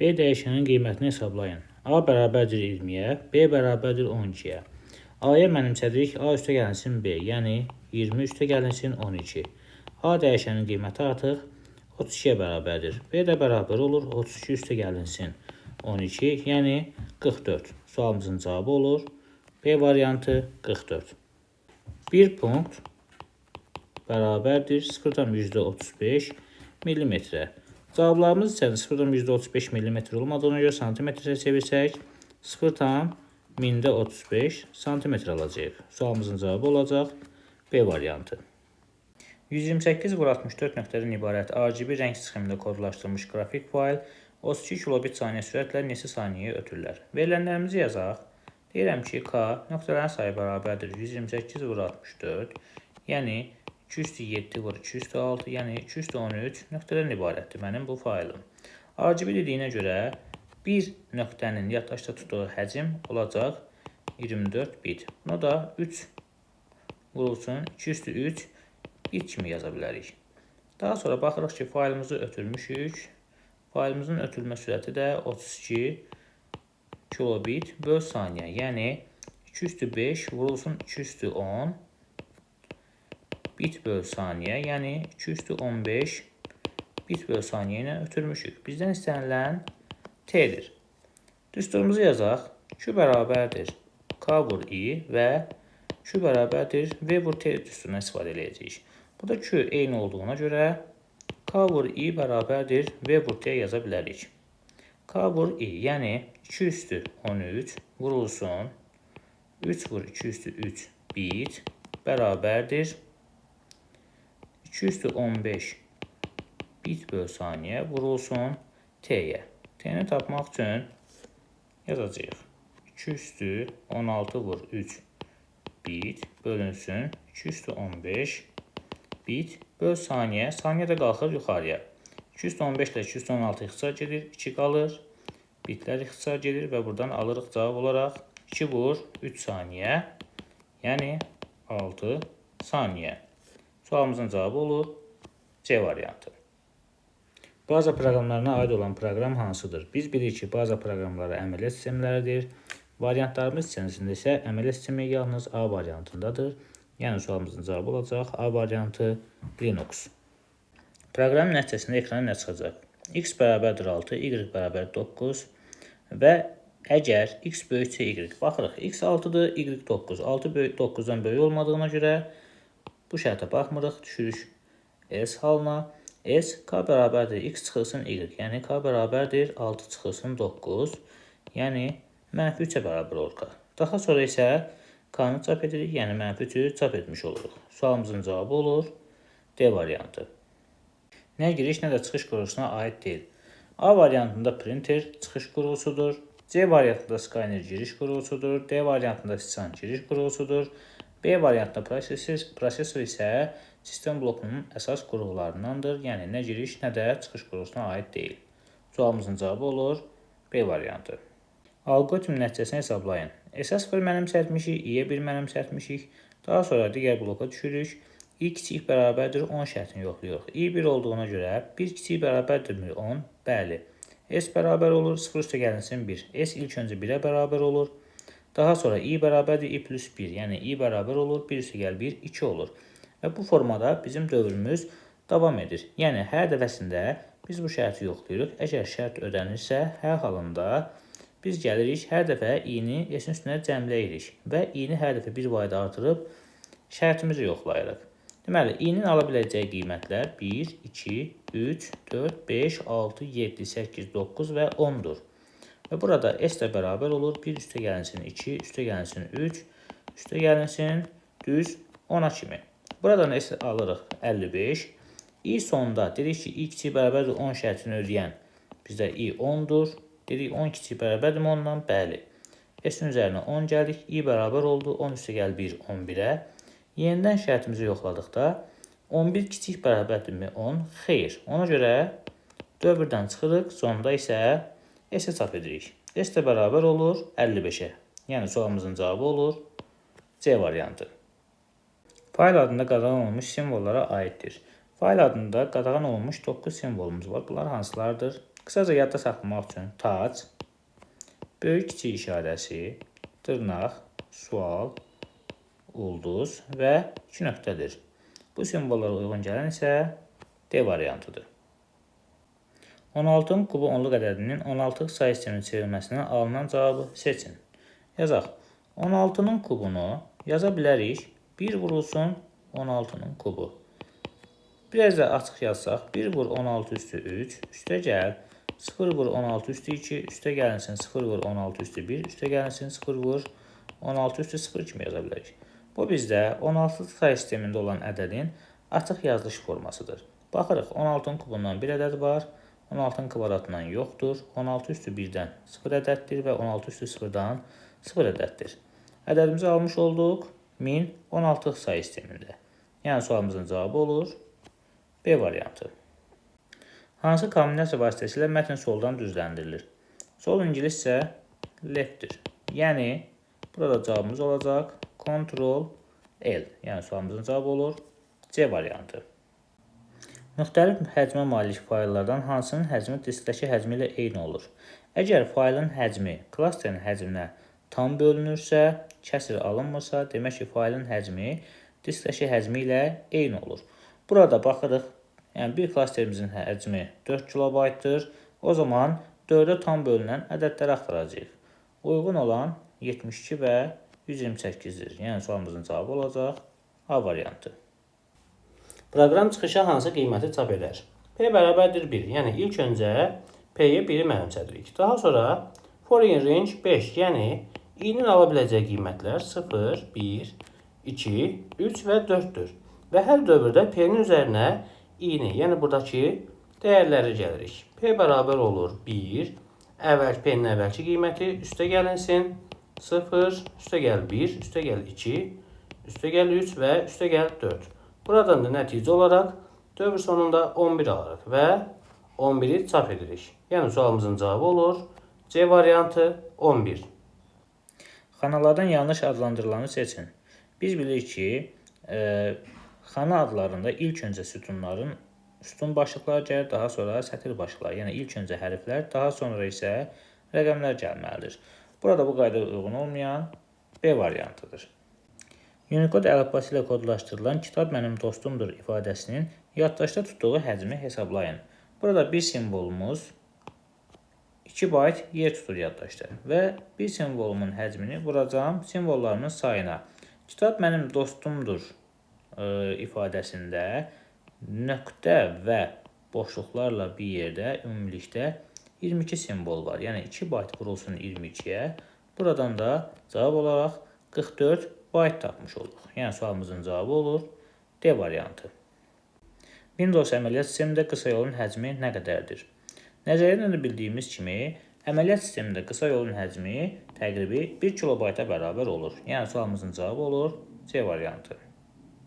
B dəyişənin qiymətini hesablayın. A bərabərdir 20-yə, B bərabərdir 12-yə. A-ya mənimsədirik, A üstəgəlsin B, yəni 20 üstəgəlsin 12. A dəyişənin qiyməti artıq 32-yə bərabərdir. B də bərabər olur 32 üstəgəlsin 12, yəni 44. Sualımızın cavabı olur B variantı 44. Bir punkt bərabərdir 0,35 millimetrə. Cavablarımız isə 0,35 millimetr olmadığına görə santimetrə çevirsək 0,35 santimetr alacaq. Sualımızın cavabı olacaq B variantı. 128/64 nöqtədən ibarət RGB rəng sxemində kodlaşdırılmış qrafik fayl 32 kilobit saniyə sürətlə neçə saniyəyə ötürülər? Verilənlərimizi yazaq. Deyirəm ki, K nöqtələrin sayı bərabərdir 128/64, yəni 2/7/2/6, yəni 2/13 nöqtədən ibarətdir mənim bu faylım. RGB dediyinə görə bir nöqtənin yaddaşda tutduğu həcm olacaq 24 bit. Bunu da 3 vurulsun 2/3 bit kimi yaza bilərik. Daha sonra baxırıq ki, faylımızı ötürmüşük. Faylımızın ötürülmə sürəti də 32 kilobit böl saniyə, yəni 2/5 vurulsun 2/10 bit böl saniyə, yəni 2/15 bit böl saniyə ilə ötürmüşük. Bizdən istənilən T'dir. Düsturumuzu yazaq. Q bərabərdir K vur I və Q bərabərdir V vur T düsturuna istifadə edəcəyik. Bu da Q eyni olduğuna görə K vur I bərabərdir V vur T yaza bilərik. K vur I, yəni 2/13 vurulsun 3 vur 2/3 bit bərabərdir 2/15 bit böl saniyə vurulsun T'yə. T'ni tapmaq üçün yazacağıq. 2/16 vur 3 bit bölünsün 2/15 bit böl saniyə. Saniyə də qalxır yuxarıya. 215 ilə 216 ixtisar gedir, 2 qalır. Bitlər ixtisar gedir və buradan alırıq cavab olaraq 2 vur 3 saniyə, yəni 6 saniyə. Sualımızın cavabı olur C variantı. Baza proqramlarına aid olan proqram hansıdır? Biz bilirik ki, baza proqramları əməliyyat sistemləridir. Variantlarımız içərisində isə əməliyyat sistemi yalnız A variantındadır. Yəni sualımızın cavabı olacaq A variantı Linux. Proqramın nəticəsində ekrana nə çıxacaq? X bərabərdir 6, Y bərabər 9 və əgər X böyüksə Y, baxırıq, X 6-dır, Y 9. 6 9-dan böyük olmadığına görə bu şərtə baxmırıq, düşürük S halına. S, K bərabərdir X çıxılsın Y, yəni K bərabərdir 6 çıxılsın 9, yəni -3-ə bərabər olur K. Daha sonra isə K-nı çap edirik, yəni -3-ü çap etmiş oluruq. Sualımızın cavabı olur D variantı. Nə giriş, nə də çıxış quruluşuna aid deyil. A variantında printer çıxış qurulusudur. C variantında scanner giriş qurulusudur. D variantında siçan giriş qurulusudur. B variantında prosesor isə sistem blokunun əsas qurğularındandır. Yəni nə giriş, nə də çıxış qurğusuna aid deyil. Sualımızın cavabı olur B variantı. Alqoritm nəticəsini hesablayın. S0 mənimsətmişik, I-yə 1 mənimsətmişik. Daha sonra digər bloka düşürük. I kiçik bərabərdir 10 şərtini yoxlayırıq. I 1 olduğuna görə 1 kiçik bərabərdirmi 10? Bəli. S bərabər olur 0 üstəgəlsin 1. S ilk öncə 1-ə bərabər olur. Daha sonra I bərabərdir I plus 1. Yəni I bərabər olur 1 üstəgəl 1, 2 olur. Və bu formada bizim dövrümüz davam edir. Yəni, hər dəfəsində biz bu şərti yoxlayırıq. Əgər şərt ödənirsə, hər halında biz gəlirik, hər dəfə i-ni s-in üstünə cəmləyirik və i-ni hər dəfə bir vayda artırıb şərtimizi yoxlayırıq. Deməli, i-nin ala biləcəyi qiymətlər 1, 2, 3, 4, 5, 6, 7, 8, 9 və 10-dur. Və burada s də bərabər olur 1 üstəgəlsin 2, üstəgəlsin 3, üstəgəlsin düz 10-a kimi. Buradan s alırıq 55. I sonda dedik ki, i kiçik bərabərdir 10 şərtini ödəyən bizdə i 10-dur. Dedik 10 kiçik bərabərdir 10-dan? Bəli. S-in üzərinə 10 gəldik. I bərabər oldu 10 üstəgəl 1, 11-ə. Yenidən şərtimizi yoxladıqda 11 kiçik bərabərdirmi 10? Xeyr. Ona görə dövrdən çıxırıq. Sonda isə S-i çap edirik. S də bərabər olur 55-ə. Yəni sualımızın cavabı olur C variantı. Fayl adında qadağan olunmuş simvollara aiddir. Fayl adında qadağan olunmuş 9 simvolumuz var. Bunlar hansılardır? Qısaca yadda saxlamaq üçün tac, böyük kiçik işarəsi, dırnaq, sual, ulduz və 2 nöqtədir. Bu simvollara uyğun gələn isə D variantıdır. 16-nın kubu onluq ədədinin 16 sayı sisteminin çevrilməsindən alınan cavabı seçin. Yazaq. 16-nın kubunu yaza bilərik. 1 vurulsun 16-nın kubu. Biraz da açıq yazsaq. 1 vur 16 üstü 3. Üstə gəl. 0 vur 16 üstü 2. Üstə gəlinsin 0 vur 16 üstü 1. Üstə gəlinsin 0 vur 16 üstü 0 kimi yaza bilərik. Bu bizdə 16 sayı sistemində olan ədədin açıq yazılış formasıdır. Baxırıq. 16-nın kubundan bir ədəd var. 16-nın kvadratından yoxdur. 16 üstü 1-dən 0 ədəddir və 16 üstü 0-dan 0 ədəddir. Ədədimizi almış olduq. 1016 sayı sistemində. Yəni sualımızın cavabı olur B variantı. Hansı kombinasiya vasitəsilə mətn soldan düzləndirilir? Sol ingiliscə leftdir. Yəni burada cavabımız olacaq Ctrl-L. Yəni sualımızın cavabı olur C variantı. Müxtəlif həcmə malik fayllardan hansının həcmi diskdəki həcmi ilə eyni olur? Əgər faylın həcmi klasterin həcminə tam bölünürsə, kəsr alınmırsa, demək ki, faylın həcmi diskdəki həcmi ilə eyni olur. Burada baxırıq, yəni bir klasterimizin həcmi 4 kilobaytdır. O zaman 4-ə tam bölünən ədədləri axtaracağıq. Uyğun olan 72 və 128-dir. Yəni sualımızın cavabı olacaq A variantı. Proqram çıxışa hansı qiyməti çap edər? P bərabərdir 1. Yəni ilk öncə P-yə 1-i mənimsədirik. Daha sonra foreign range 5. Yəni i-nin ala biləcəyi qiymətlər 0, 1, 2, 3 və 4-dür. Və hər dövrdə P-nin üzərinə i-ni, yəni buradakı dəyərləri gəlirik. P bərabər olur 1. P-nin əvvəlki qiyməti üstə gəlinsin 0, üstə gəl 1, üstə gəl 2, üstə gəl 3 və üstə gəl 4. Buradan da nəticə olaraq dövr sonunda 11 alırıq və 11-i çap edirik. Yəni sualımızın cavabı olur C variantı 11. Xanalardan yanlış adlandırılanı seçin. Biz bilirik ki, xana adlarında ilk öncə sütun başlıqları gəlir, daha sonra sətir başlıqları. Yəni ilk öncə hərflər, daha sonra isə rəqəmlər gəlməlidir. Burada bu qaydaya uyğun olmayan B variantıdır. Unicode əlifbası ilə kodlaşdırılan kitab mənim dostumdur ifadəsinin yaddaşda tutduğu həcmi hesablayın. Burada bir simvolumuz 2 bayt yer tutur yaddaşda və bir simvolumun həcmini vuracağım simvollarımın sayına. Kitab mənim dostumdur ifadəsində nöqtə və boşluqlarla bir yerdə ümumilikdə 22 simvol var. Yəni 2 bayt vurulsun 22-yə. Buradan da cavab olaraq 44 bayt tapmış olduq. Yəni sualımızın cavabı olur D variantı. Windows əməliyyat sistemində qısa yolun həcmi nə qədərdir? Nəzəriyyədən də bildiyimiz kimi, əməliyyat sistemində qısa yolun həcmi təqribi 1 kilobayta bərabər olur. Yəni sualımızın cavabı olur C variantı.